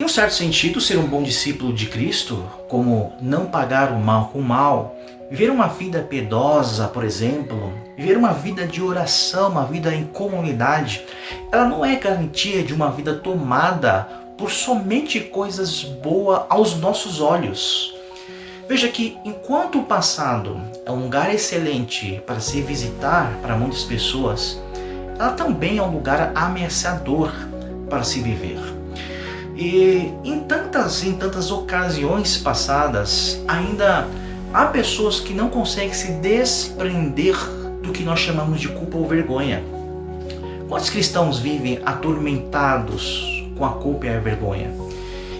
Em um certo sentido, ser um bom discípulo de Cristo, como não pagar o mal com o mal, viver uma vida piedosa, por exemplo, viver uma vida de oração, uma vida em comunidade, ela não é garantia de uma vida tomada por somente coisas boas aos nossos olhos. Veja que enquanto o passado é um lugar excelente para se visitar para muitas pessoas, ela também é um lugar ameaçador para se viver. E em tantas ocasiões passadas, ainda há pessoas que não conseguem se desprender do que nós chamamos de culpa ou vergonha. Quantos cristãos vivem atormentados com a culpa e a vergonha?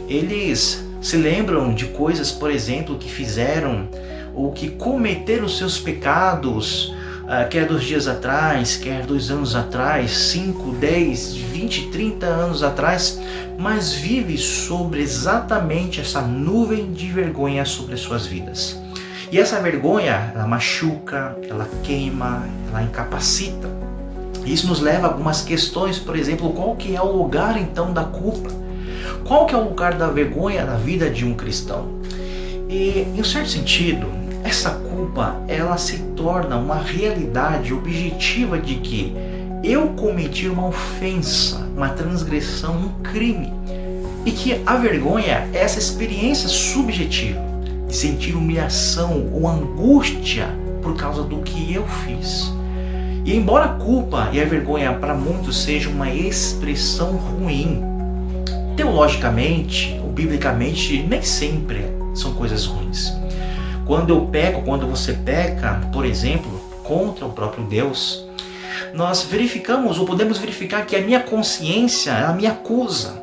Eles se lembram de coisas, por exemplo, que fizeram ou que cometeram seus pecados, quer 2 dias atrás, quer 2 anos atrás, 5, 10, 20, 30 anos atrás, mas vive sobre exatamente essa nuvem de vergonha sobre as suas vidas. E essa vergonha, ela machuca, ela queima, ela incapacita. Isso nos leva a algumas questões, por exemplo, qual que é o lugar então da culpa? Qual que é o lugar da vergonha na vida de um cristão? E, em um certo sentido, essa culpa, ela se torna uma realidade objetiva de que eu cometi uma ofensa, uma transgressão, um crime. E que a vergonha é essa experiência subjetiva de sentir humilhação ou angústia por causa do que eu fiz. E embora a culpa e a vergonha para muitos sejam uma expressão ruim, teologicamente ou biblicamente nem sempre são coisas ruins. Quando eu peco, quando você peca, por exemplo, contra o próprio Deus, nós verificamos ou podemos verificar que a minha consciência, ela me acusa,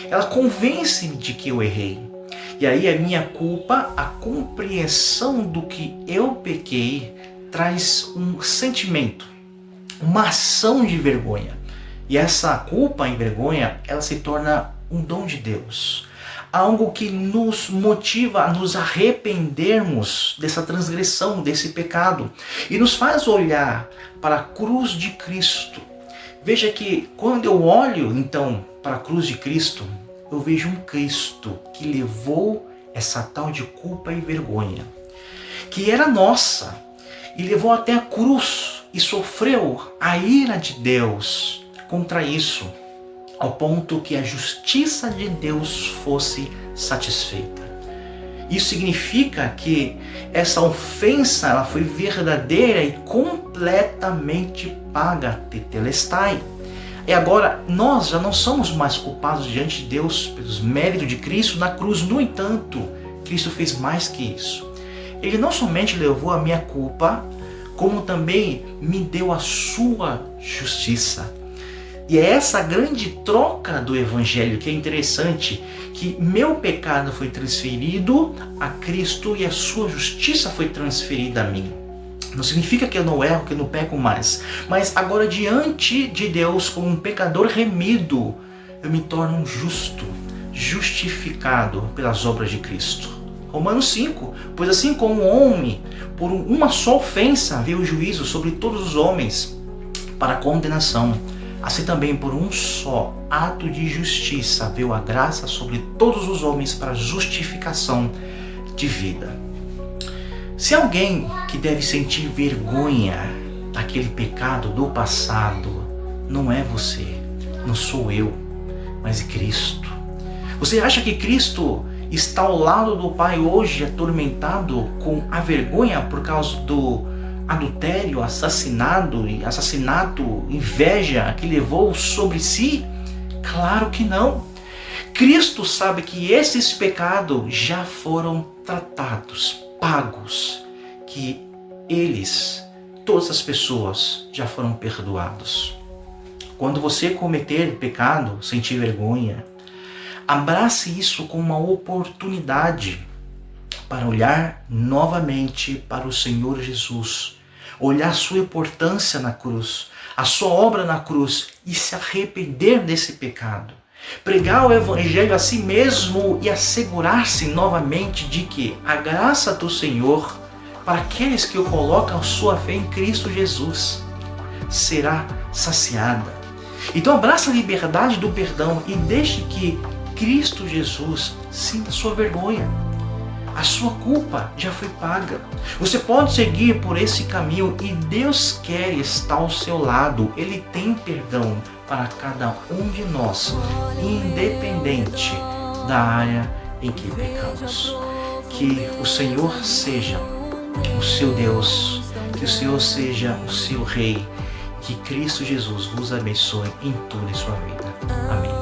ela convence-me de que eu errei. E aí a minha culpa, a compreensão do que eu pequei, traz um sentimento, uma ação de vergonha. E essa culpa e vergonha, ela se torna um dom de Deus. Algo que nos motiva a nos arrependermos dessa transgressão, desse pecado. E nos faz olhar para a cruz de Cristo. Veja que quando eu olho então para a cruz de Cristo, eu vejo um Cristo que levou essa tal de culpa e vergonha, que era nossa, e levou até a cruz e sofreu a ira de Deus contra isso, ao ponto que a justiça de Deus fosse satisfeita. Isso significa que essa ofensa ela foi verdadeira e completamente paga, tetelestai. E agora nós já não somos mais culpados diante de Deus pelos méritos de Cristo na cruz. No entanto, Cristo fez mais que isso. Ele não somente levou a minha culpa, como também me deu a sua justiça. E é essa grande troca do Evangelho que é interessante, que meu pecado foi transferido a Cristo e a sua justiça foi transferida a mim. Não significa que eu não erro, que eu não peco mais, mas agora diante de Deus, como um pecador remido, eu me torno um justo, justificado pelas obras de Cristo. Romanos 5, pois assim como o homem, por uma só ofensa, veio o juízo sobre todos os homens para a condenação, assim também por um só ato de justiça veio a graça sobre todos os homens para a justificação de vida. Se alguém que deve sentir vergonha daquele pecado do passado, não é você, não sou eu, mas é Cristo. Você acha que Cristo está ao lado do Pai hoje atormentado com a vergonha por causa do adultério, assassinato, inveja que levou sobre si? Claro que não. Cristo sabe que esses pecados já foram tratados, pagos, que eles, todas as pessoas, já foram perdoados. Quando você cometer pecado, sentir vergonha, abrace isso como uma oportunidade para olhar novamente para o Senhor Jesus, olhar a sua importância na cruz, a sua obra na cruz e se arrepender desse pecado. Pregar o Evangelho a si mesmo e assegurar-se novamente de que a graça do Senhor, para aqueles que o colocam sua fé em Cristo Jesus, será saciada. Então abraça a liberdade do perdão e deixe que Cristo Jesus, sinta sua vergonha. A sua culpa já foi paga. Você pode seguir por esse caminho e Deus quer estar ao seu lado. Ele tem perdão para cada um de nós, independente da área em que pecamos. Que o Senhor seja o seu Deus, que o Senhor seja o seu Rei, que Cristo Jesus vos abençoe em toda a sua vida. Amém.